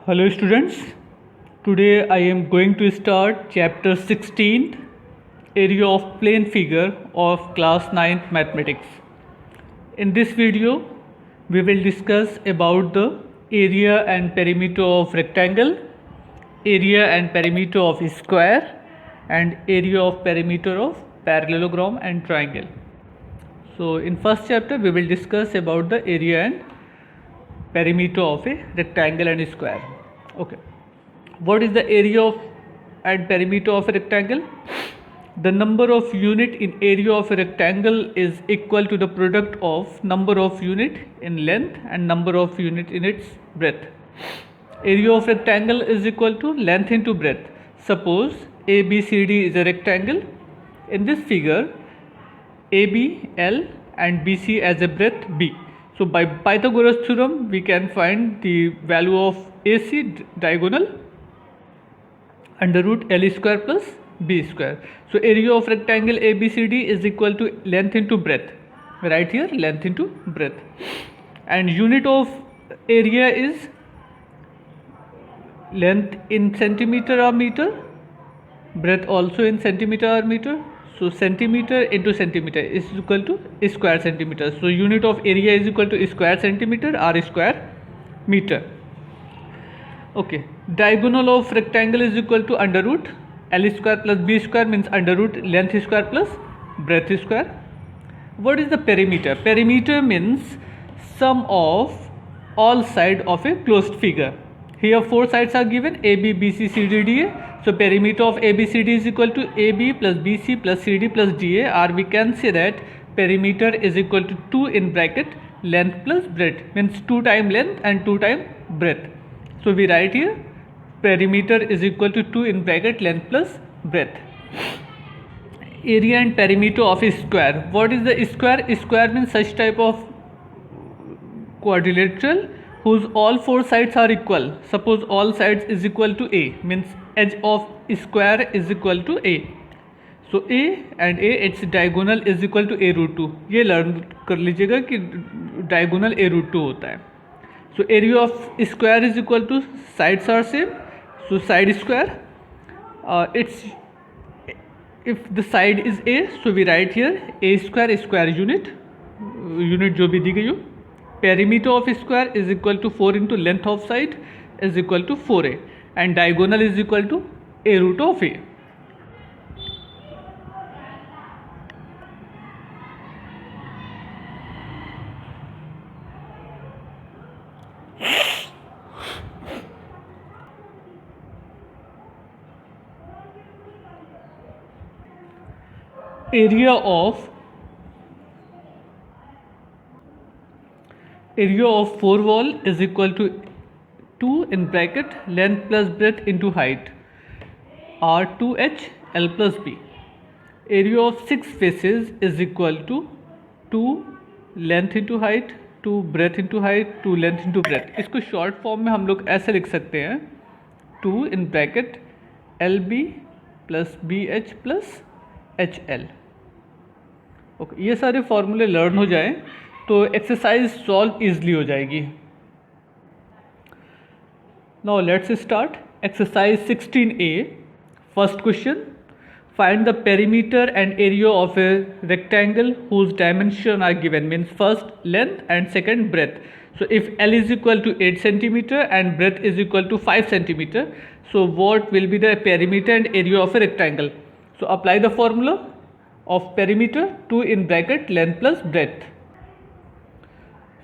Hello students, today I am going to start chapter 16 area of plane figure of class 9th mathematics. In this video we will discuss about the area and perimeter of rectangle, area and perimeter of square and area of perimeter of parallelogram and triangle. So in first chapter we will discuss about the area and perimeter of a rectangle and square. Okay, what is the area of and perimeter of a rectangle? The number of unit in area of a rectangle is equal to the product of number of unit in length and number of unit in its breadth. Area of rectangle is equal to length into breadth. Suppose ABCD is a rectangle. In this figure, AB, L and BC as a breadth B. So by Pythagoras theorem we can find the value of AC diagonal under root L square plus B square. So area of rectangle ABCD is equal to length into breadth. Right here length into breadth. And unit of area is length in centimeter or meter, breadth also in centimeter or meter. So centimeter into centimeter is equal to square centimeter. So unit of area is equal to square centimeter or square meter. Okay, diagonal of rectangle is equal to under root L square plus B square means under root length square plus breadth square. What is the perimeter? Perimeter means sum of all sides of a closed figure. Here four sides are given AB, BC, CD, DA. So perimeter of ABCD is equal to AB plus BC plus CD plus DA, or we can say that perimeter is equal to 2 in bracket length plus breadth, means 2 times length and 2 times breadth. So we write here perimeter is equal to 2 in bracket length plus breadth. Area and perimeter of a square. What is the square? Square means such type of quadrilateral whose all four sides are equal. Suppose all sides is equal to A, means edge of square is equal to A. So A and A its diagonal is equal to A root 2. ये learn कर लीजिएगा कि diagonal A root 2 होता है. So area of square is equal to sides are same. So side square, it's if the side is A, so we write here A square square unit जो भी दी गई हो. Perimeter of square is equal to 4 into length of side is equal to 4A and diagonal is equal to A root of A. Area of four wall is equal to 2 in bracket length plus breadth into height or 2h L plus B. Area of 6 faces is equal to 2 length into height, 2 breadth into height, 2 length into breadth. इसको short form में हम लोग ऐसे लिख सकते हैं 2 in bracket LB plus BH plus HL. Okay, ये सारे फॉर्मूले लर्न हो जाए तो एक्सरसाइज सॉल्व इजली हो जाएगी. Now let's start exercise 16A. First question, find the perimeter and area of a rectangle whose dimension are given, means first length and second breadth. So if L is equal to 8 cm and breadth is equal to 5 cm, so what will be the perimeter and area of a rectangle? So apply the formula of perimeter 2 in bracket length plus breadth.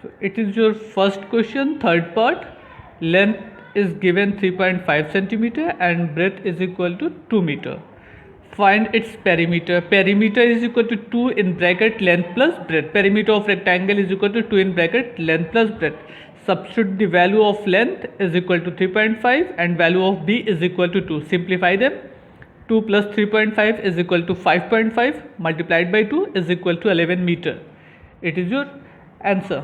So it is your first question. Third part, length is given 3.5 cm and breadth is equal to 2 meter. Find its perimeter. Perimeter is equal to 2 in bracket length plus breadth. Perimeter of rectangle is equal to 2 in bracket length plus breadth. Substitute the value of length is equal to 3.5 and value of B is equal to 2. Simplify them. 2 plus 3.5 is equal to 5.5 multiplied by 2 is equal to 11 meter. It is your answer.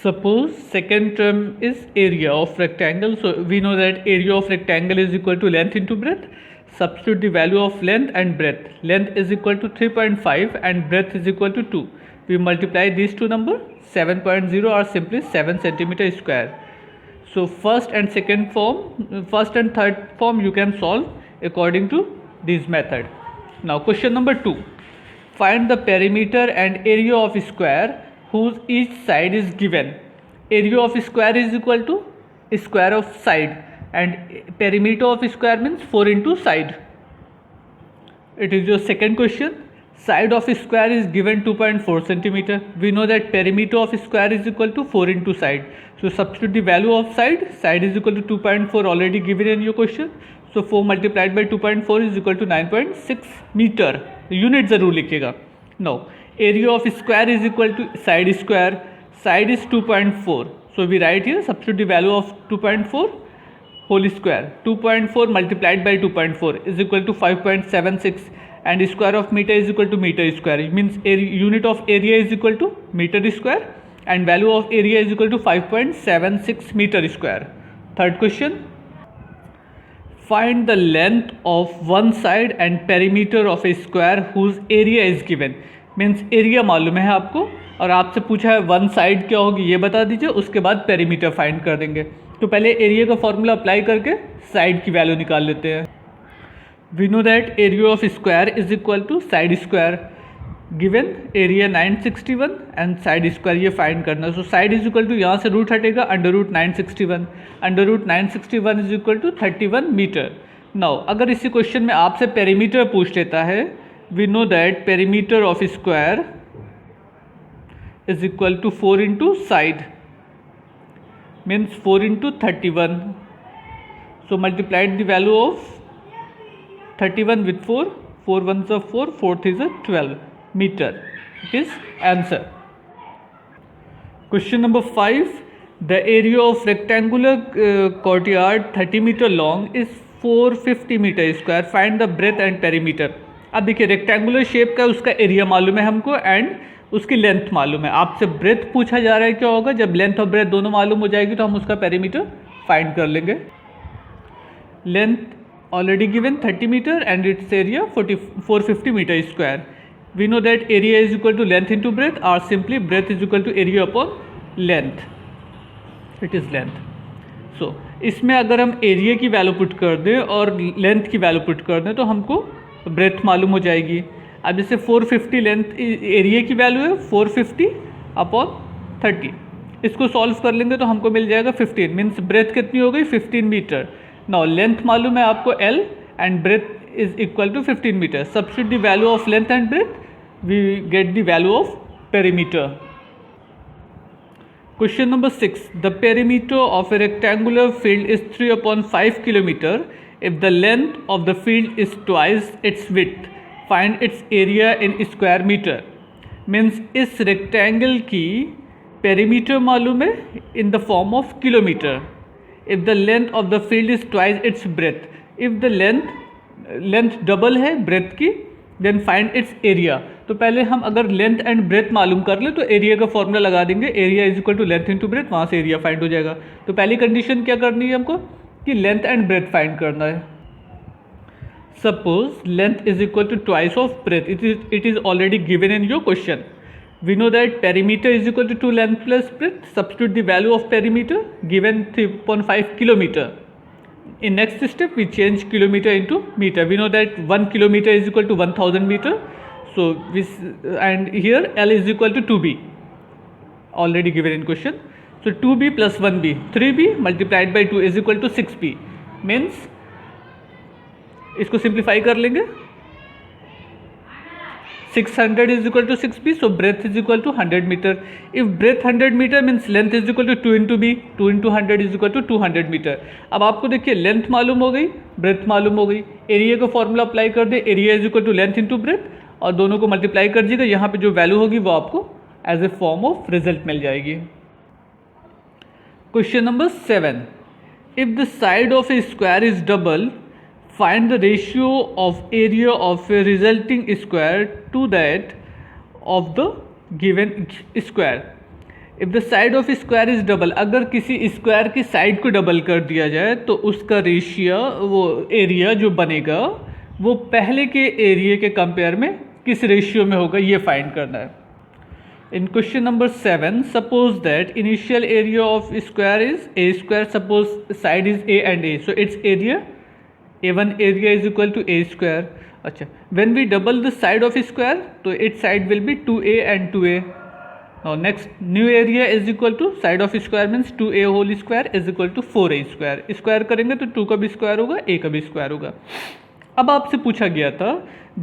Suppose second term is area of rectangle. So we know that area of rectangle is equal to length into breadth. Substitute the value of length and breadth. Length is equal to 3.5 and breadth is equal to 2. We multiply these two numbers. 7.0 or simply 7 centimeter square. So first and third form you can solve according to this method. Now question number 2. Find the perimeter and area of square whose each side is given. Area of square is equal to square of side, and perimeter of square means 4 into side. It is your second question. Side of square is given 2.4 centimeter. We know that perimeter of square is equal to 4 into side. So substitute the value of side. Side is equal to 2.4 already given in your question. So 4 multiplied by 2.4 is equal to 9.6 meter. Unit जरूर लिखिएगा. Now area of square is equal to side square. Side is 2.4. So we write here, substitute the value of 2.4 whole square. 2.4 multiplied by 2.4 is equal to 5.76. And square of meter is equal to meter square. It means unit of area is equal to meter square, and value of area is equal to 5.76 meter square. Third question. Find the length of one side and perimeter of a square whose area is given. Means area मालूम है आपको, और आपसे पूछा है one side क्या होगी ये बता दीजिए, उसके बाद पेरीमीटर फाइंड कर देंगे. तो पहले एरिया का फॉर्मूला अप्लाई करके साइड की वैल्यू निकाल लेते हैं. We know that area of square is equal to side square. Given area 961 and side square ये फाइंड करना है. So side is equal to, यहाँ से रूट हटेगा, under root 961. Under root 961 is equal to 31 metre. Now अगर इसी question में आपसे पेरीमीटर पूछ लेता है, we know that perimeter of square is equal to 4 into side, means 4 into 31. So multiplied the value of 31 with 4, 4 ones are 4, 4th is a 12 meter. It is answer. Question number 5. The area of rectangular courtyard 30 meter long is 450 meter square. Find the breadth and perimeter. अब देखिए rectangular shape का उसका area मालूम है हमको and उसकी length मालूम है. आपसे ब्रेथ पूछा जा रहा है, क्या होगा जब लेंथ और ब्रेथ दोनों मालूम हो जाएगी तो हम उसका पेरीमीटर फाइंड कर लेंगे. Length already given 30 meter and its area 450 meter square. We know that area is equal to length into breadth, or simply breadth is equal to area upon length. It is length. So इसमें अगर हम area की value put कर दें और length की value put कर दें तो हमको ब्रेथ मालूम हो जाएगी. अब जैसे 450 लेंथ एरिया की वैल्यू है 450 अपॉन 30. इसको सॉल्व कर लेंगे तो हमको मिल जाएगा 15. मीन्स ब्रेथ कितनी हो गई 15 मीटर. नाउ लेंथ मालूम है आपको L and breadth is equal to 15 metre. Substitute the value of length and breadth, we get the value of perimeter. Question number 6. The perimeter of a rectangular field is 3/5 kilometer. If the length of the field is twice its width, find its area in square meter. Means इस rectangle की perimeter मालूम है in the form of kilometer. If the length of the field is twice its breadth. If the length double है breadth की, then find its area. तो पहले हम अगर लेंथ एंड ब्रेथ मालूम कर ले तो एरिया का फॉर्मूला लगा देंगे. Area is equal to length into breadth, वहाँ से एरिया फाइंड हो जाएगा. तो पहली कंडीशन क्या करनी है हमको कि लेंथ एंड ब्रेथ फाइंड करना है. Suppose length is equal to twice of breadth. It is already given in your question. We know that perimeter is equal to 2 length plus breadth. Substitute the value of perimeter given 3.5 kilometer. In next step we change kilometer into meter. We know that 1 kilometer is equal to 1000 meter. So and here L is equal to 2b, already given in question. So 2b plus 1b, 3b multiplied by 2 is equal to 6b. Means इसको simplify कर लेंगे. 600 is equal to 6b, so breadth is equal to 100 meter. If breadth 100 meter means length is equal to 2 into b. 2 into 100 is equal to 200 meter. अब आपको देखिए length मालूम हो गई, breath मालूम हो गई. एरिया का फॉर्मूला अप्लाई कर दे. Area is equal to length into breadth, और दोनों को मल्टीप्लाई कर दीजिएगा. यहाँ पे जो वैल्यू होगी वो आपको as a form of result मिल जाएगी. Question number 7. If the side of a square is double, find the ratio of area of a resulting square to that of the given square. If the side of square is double, अगर किसी square की side को double कर दिया जाए तो उसका ratio, वो एरिया जो बनेगा वो पहले के एरिया के कंपेयर में किस रेशियो में होगा ये फाइंड करना है. In question number 7, suppose that initial area of square is a square. Suppose side is a and a, so its area a1 area is equal to a square. अच्छा, when we double the side of square, तो its side will be 2a and 2a. Now next, new area is equal to side of square means 2a whole square is equal to 4a square. Square करेंगे तो 2 का भी square होगा, a का भी square होगा. अब आपसे पूछा गया था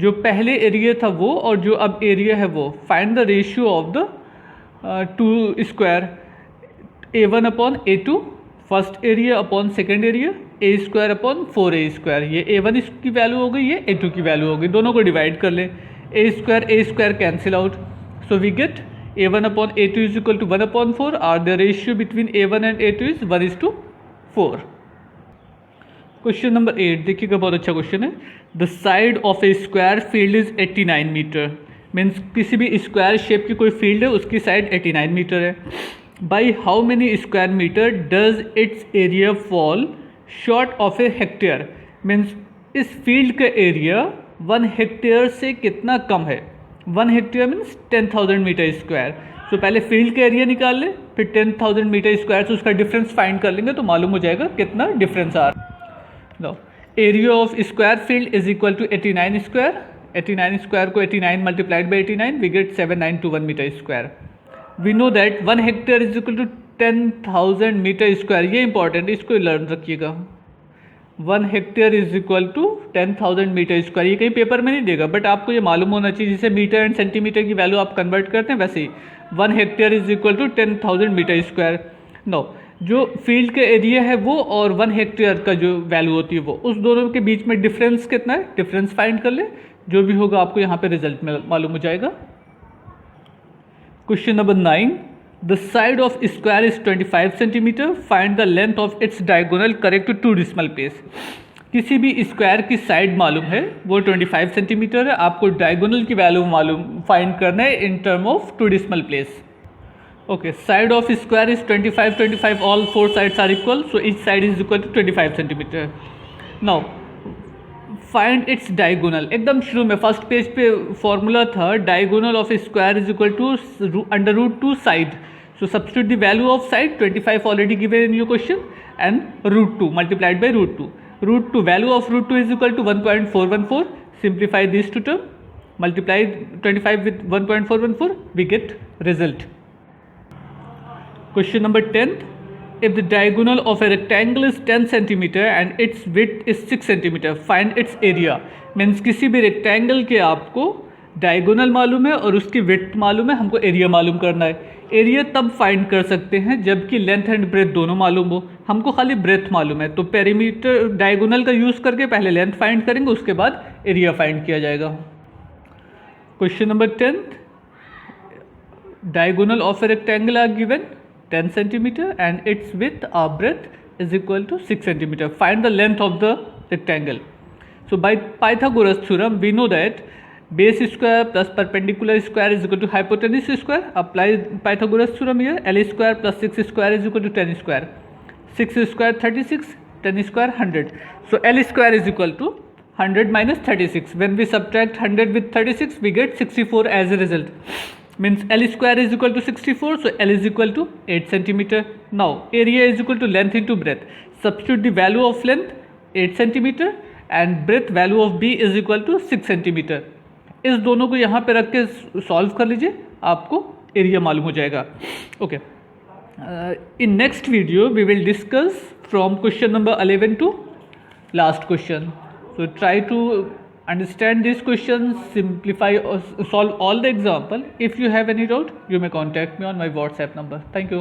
जो पहले एरिया था वो और जो अब एरिया है वो, find the ratio of the two square, a1 upon a2 first area upon second area, a square upon 4a square. ये a1 की वैल्यू हो गई, ये a2 की वैल्यू हो गई, दोनों को डिवाइड कर ले. a square cancel out, so we get a1 upon a2 is equal to 1 upon 4. Are the ratio between a1 and a2 is 1:4. Question number 8 देखिएगा, बहुत अच्छा क्वेश्चन है. The side of a square field is 89 metre. Means किसी भी square shape की कोई field है, उसकी साइड 89 मीटर है. By how many square metre does its area fall short of A hectare. Means इस फील्ड का एरिया 1 हेक्टेयर से कितना कम है. 1 हेक्टेयर मीन्स 10,000 मीटर स्क्वायर. तो पहले फील्ड का एरिया निकाल ले, फिर 10,000 मीटर स्क्वायर से उसका डिफरेंस फाइंड कर लेंगे तो मालूम हो जाएगा कितना डिफरेंस आ रहा है. Now, area of square field is equal to 89 square. 89 square को 89 multiplied by 89, we get 7921 meter square. We know that 1 hectare is equal to 10,000 meter square. ये important है, इसको लर्न रखिएगा. 1 hectare is equal to 10,000 meter square. ये कहीं paper में नहीं देगा, बट आपको ये मालूम होना चाहिए. जैसे मीटर एंड सेंटीमीटर की वैल्यू आप कन्वर्ट करते हैं, वैसे ही 1 hectare is equal to 10,000 meter square. Now, जो फील्ड का एरिया है वो और 1 हेक्टेयर का जो वैल्यू होती है वो, उस दोनों के बीच में डिफरेंस कितना है, डिफरेंस फाइंड कर ले. जो भी होगा आपको यहाँ पे रिजल्ट में मालूम हो जाएगा. Question number 9, the side of square is 25 centimetre. Find the length of its diagonal correct to 2 decimal place. किसी भी स्क्वायर की साइड मालूम है वो 25 सेंटीमीटर है. आपको डायगोनल की वैल्यू मालूम फाइंड करना है in term of 2 decimal place. Okay, side of square is 25, all 4 sides are equal, so each side is equal to 25 centimeter. Now, find its diagonal. एकदम शुरू में फर्स्ट पेज पे फॉर्मूला था, diagonal of square is equal to under root 2 side. So substitute the value of side 25 already given in your question and root 2 multiplied by root 2. Root 2 value of root 2 is equal to 1.414. Simplify this to term, multiply 25 with 1.414, we get result. Question number 10. If the diagonal of a rectangle is 10 centimeter and its width is 6 centimeter, find its area. Means किसी भी rectangle के आपको diagonal मालूम है और उसकी width मालूम है, हमको area मालूम करना है. एरिया तब फाइंड कर सकते हैं जबकि लेंथ एंड ब्रेथ दोनों मालूम हो. हमको खाली ब्रेथ मालूम है, तो पेरीमीटर डायगोनल का यूज़ करके पहले लेंथ फाइंड करेंगे, उसके बाद एरिया फाइंड किया जाएगा. Question number 10. Diagonal of a rectangle are given 10 centimeter and its width or breadth is equal to 6 centimeter. Find the length of the rectangle. So by Pythagoras theorem we know that base square plus perpendicular square is equal to hypotenuse square. Apply Pythagoras theorem here. L square plus 6 square is equal to 10 square. 6 square 36, 10 square 100. So L square is equal to 100 minus 36. When we subtract 100 with 36 we get 64 as a result. Means L square is equal to 64, so L is equal to 8 centimeter. Now area is equal to length into breadth. Substitute the value of length 8 centimeter and breadth value of B is equal to 6 centimeter. इस दोनों को यहाँ पे रख के solve कर लीजिए, आपको एरिया मालूम हो जाएगा. Okay, in next video we will discuss from question number 11 to last question. So try to understand this question, simplify or solve all the example. If you have any doubt, you may contact me on my WhatsApp number. Thank you.